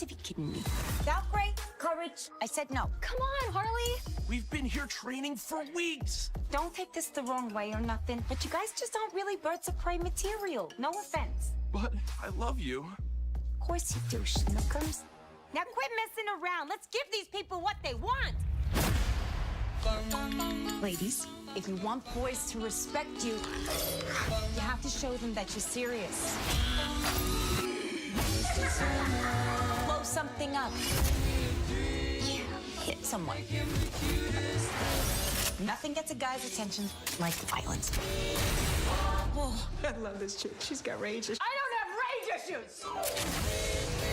to be kidding me. Doubt, great courage. I said no. Come on, Harley. We've been here training for weeks. Don't take this the wrong way or nothing, but you guys just aren't really birds of prey material. No offense. But I love you. Of course you do, schnookums. Now quit messing around. Let's give these people what they want. Ladies, if you want boys to respect you, you have to show them that you're serious. Blow something up. Yeah, hit someone. Nothing gets a guy's attention like violence. I love this chick. She's got rage issues. I don't have rage issues!